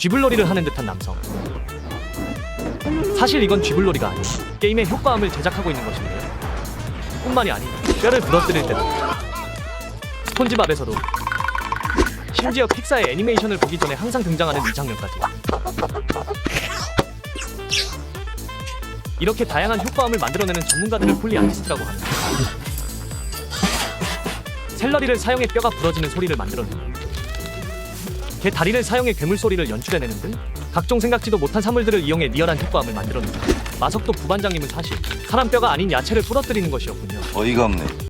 쥐불놀이를 하는 듯한 남성. 사실 이건 쥐불놀이가 아닌 게임의 효과음을 제작하고 있는 것인데요. 뿐만이 아니라 뼈를 부러뜨릴 때도, 스폰지밥에서도, 심지어 픽사의 애니메이션을 보기 전에 항상 등장하는 이 장면까지. 이렇게 다양한 효과음을 만들어내는 전문가들을 폴리 아티스트라고 합니다. 샐러리를 사용해 뼈가 부러지는 소리를 만들어내고, 개 다리를 사용해 괴물 소리를 연출해내는 등 각종 생각지도 못한 사물들을 이용해 리얼한 효과음을 만들어냅니다. 마석도 부반장님은 사실 사람 뼈가 아닌 야채를 부러뜨리는 것이었군요. 어이가 없네.